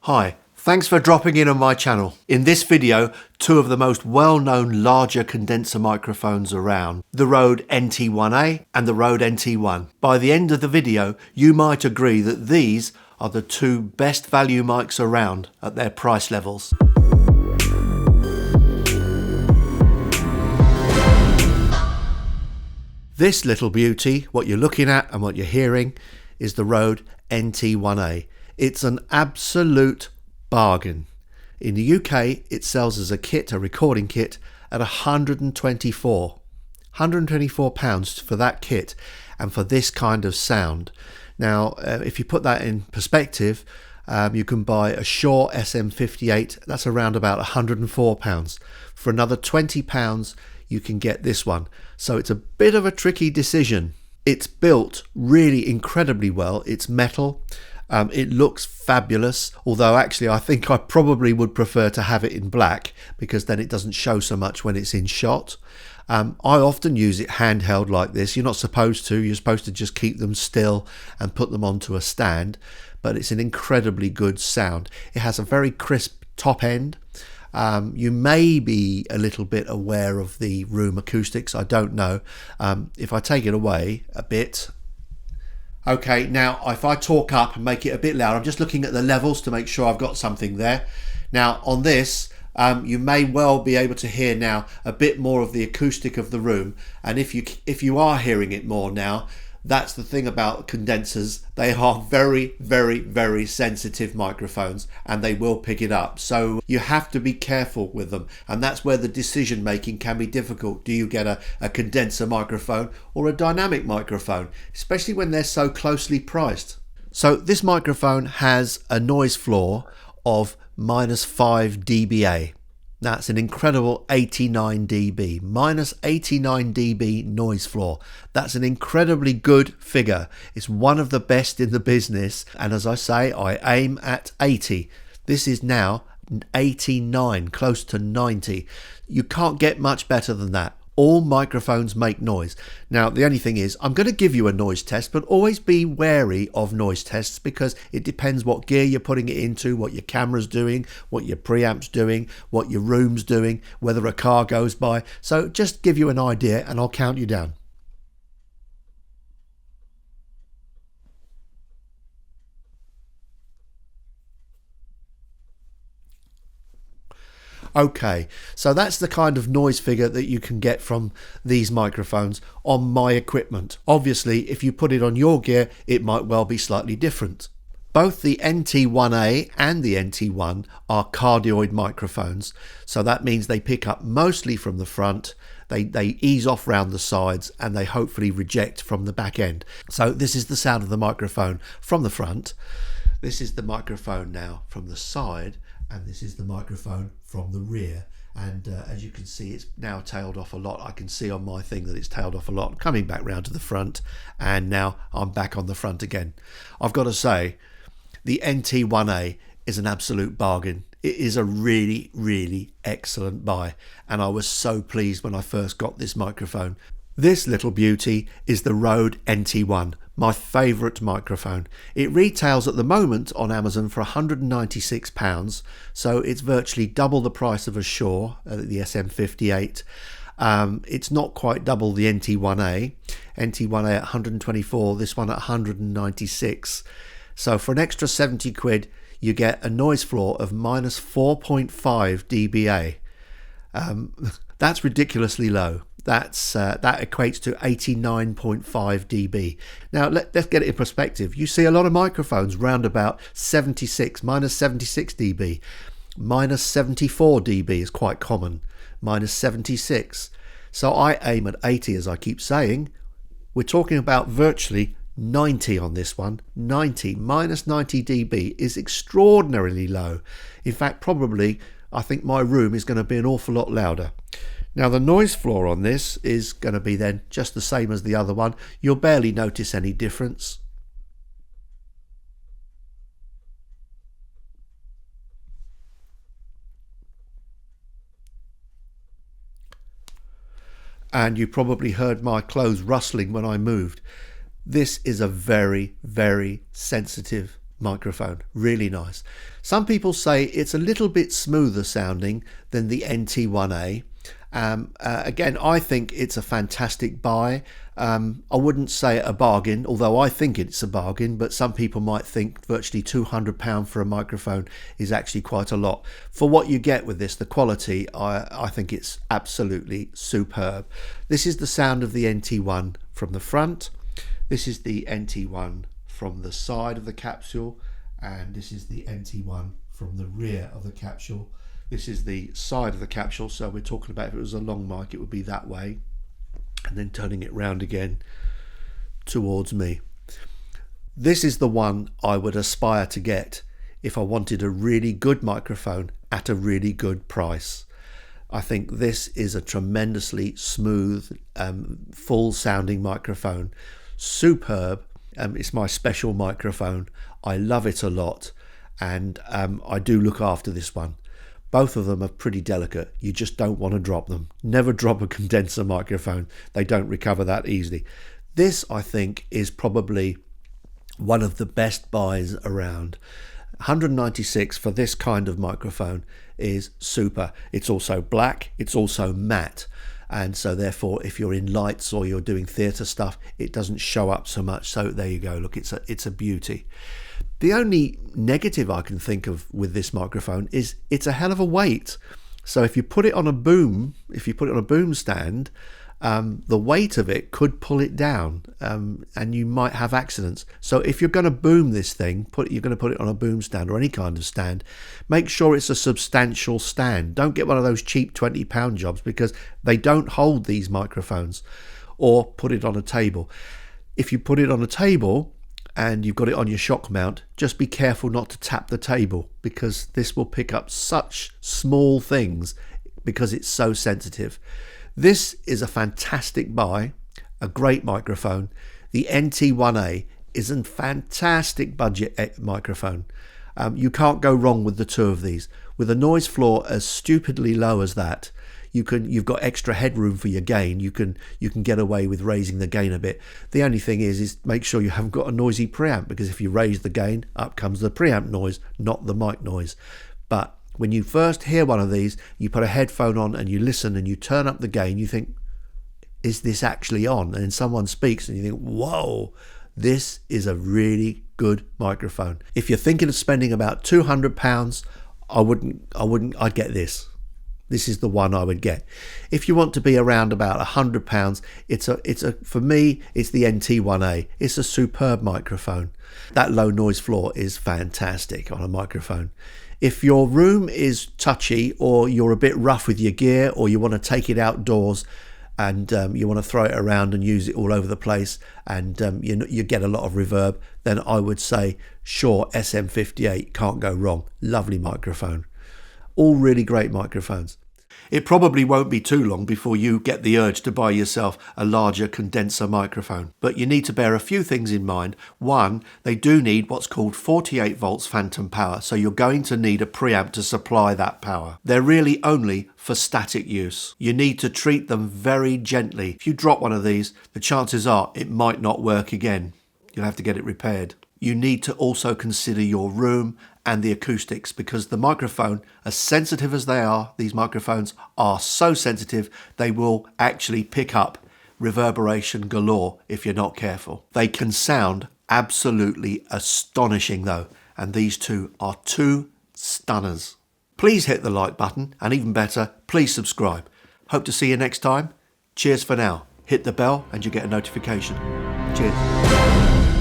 Hi, thanks for dropping in on my channel. In this video, two of the most well-known larger condenser microphones around, the Rode NT1a and the Rode NT1. By the end of the video, you might agree that these are the two best value mics around at their price levels. This little beauty, what you're looking at and what you're hearing, is the Rode NT1a. It's an absolute bargain. In the UK, it sells as a kit, a recording kit, at £124 for that kit and for this kind of sound. Now, if you put that in perspective, you can buy a Shure SM58, that's around about £104. For another £20, you can get this one. So it's a bit of a tricky decision. It's built really incredibly well. It's metal. It looks fabulous, although actually I think I probably would prefer to have it in black because then it doesn't show so much when it's in shot. I often use it handheld like this. You're not supposed to. You're supposed to just keep them still and put them onto a stand, but it's an incredibly good sound. It has a very crisp top end. You may be a little bit aware of the room acoustics. I don't know. If I take it away a bit. Okay, now if I talk up and make it a bit louder, I'm just looking at the levels to make sure I've got something there. Now on this, you may well be able to hear now a bit more of the acoustic of the room. And if you are hearing it more now, that's the thing about condensers. They are very, very, very sensitive microphones and they will pick it up. So you have to be careful with them. And that's where the decision making can be difficult. Do you get a condenser microphone or a dynamic microphone, especially when they're so closely priced? So this microphone has a noise floor of -5 dBA. That's an incredible 89 dB, -89 dB noise floor. That's an incredibly good figure. It's one of the best in the business. And as I say, I aim at 80. This is now 89, close to 90. You can't get much better than that. All microphones make noise. Now, the only thing is, I'm going to give you a noise test, but always be wary of noise tests because it depends what gear you're putting it into, what your camera's doing, what your preamp's doing, what your room's doing, whether a car goes by. So just give you an idea and I'll count you down. Okay, so that's the kind of noise figure that you can get from these microphones on my equipment. Obviously, if you put it on your gear, it might well be slightly different. Both the NT1a and the NT1 are cardioid microphones, so that means they pick up mostly from the front, they ease off round the sides, and they hopefully reject from the back end. So this is the sound of the microphone from the front. This is the microphone now from the side, and this is the microphone from the rear. And as you can see, it's now tailed off a lot. I can see on my thing that it's tailed off a lot. Coming back round to the front, and now I'm back on the front again. I've got to say, the NT1a is an absolute bargain. It is a really, really excellent buy, and I was so pleased when I first got this microphone. This little beauty is the Rode NT1, my favourite microphone. It retails at the moment on Amazon for £196, so it's virtually double the price of a Shure, the SM58. It's not quite double the NT1a. NT1a at 124, this one at 196. So for an extra 70 quid, you get a noise floor of -4.5 dBA. That's ridiculously low. That equates to 89.5 dB. Now let's get it in perspective. You see a lot of microphones round about 76, -76 dB. -74 dB is quite common. -76. So I aim at 80, as I keep saying. We're talking about virtually 90 on this one. 90, -90 dB is extraordinarily low. In fact, probably I think my room is going to be an awful lot louder. Now the noise floor on this is going to be then just the same as the other one. You'll barely notice any difference. And you probably heard my clothes rustling when I moved. This is a very, very sensitive microphone, really nice. Some people say it's a little bit smoother sounding than the NT1a. Again, I think it's a fantastic buy. I wouldn't say a bargain, although I think it's a bargain, but some people might think virtually £200 for a microphone is actually quite a lot. For what you get with this, the quality, I think it's absolutely superb. This is the sound of the NT1 from the front. This is the NT1 from the side of the capsule, and this is the NT1 from the rear of the capsule. This is the side of the capsule, so we're talking about if it was a long mic, it would be that way, and then turning it round again towards me. This is the one I would aspire to get if I wanted a really good microphone at a really good price. I think this is a tremendously smooth, full sounding microphone. Superb. It's my special microphone. I love it a lot, and I do look after this one. Both of them are pretty delicate. You just don't want to drop them. Never drop a condenser microphone. They don't recover that easily. This, I think, is probably one of the best buys around. 196 for this kind of microphone is super. It's also black. It's also matte. And so therefore, if you're in lights or you're doing theatre stuff, it doesn't show up so much. So there you go. Look, it's a beauty. The only negative I can think of with this microphone is it's a hell of a weight. So if you put it on a boom, stand, the weight of it could pull it down, and you might have accidents. So if you're going to boom this thing, you're going to put it on a boom stand or any kind of stand, make sure it's a substantial stand. Don't get one of those cheap £20 jobs, because they don't hold these microphones. Or put it on a table. If you put it on a table and you've got it on your shock mount, just be careful not to tap the table, because this will pick up such small things because it's so sensitive. This is a fantastic buy, a great microphone. The NT1a is a fantastic budget microphone. You can't go wrong with the two of these. With a noise floor as stupidly low as that, you've got extra headroom for your gain. You can get away with raising the gain a bit. The only thing is make sure you haven't got a noisy preamp, because if you raise the gain, up comes the preamp noise, not the mic noise. But when you first hear one of these, you put a headphone on and you listen and you turn up the gain, you think, is this actually on? And then someone speaks and you think, whoa, this is a really good microphone. If you're thinking of spending about £200, I'd get this. This is the one I would get. If you want to be around about £100, for me, it's the NT1a. It's a superb microphone. That low noise floor is fantastic on a microphone. If your room is touchy, or you're a bit rough with your gear, or you want to take it outdoors and you want to throw it around and use it all over the place, and you get a lot of reverb, then I would say Shure SM58, can't go wrong. Lovely microphone. All really great microphones. It probably won't be too long before you get the urge to buy yourself a larger condenser microphone. But you need to bear a few things in mind. One, they do need what's called 48 volts phantom power, so you're going to need a preamp to supply that power. They're really only for static use. You need to treat them very gently. If you drop one of these, the chances are it might not work again. You'll have to get it repaired. You need to also consider your room and the acoustics, because the microphone, as sensitive as they are, these microphones are so sensitive, they will actually pick up reverberation galore if you're not careful. They can sound absolutely astonishing though, and these two are two stunners. Please hit the like button, and even better, please subscribe. Hope to see you next time. Cheers for now. Hit the bell and you get a notification. Cheers.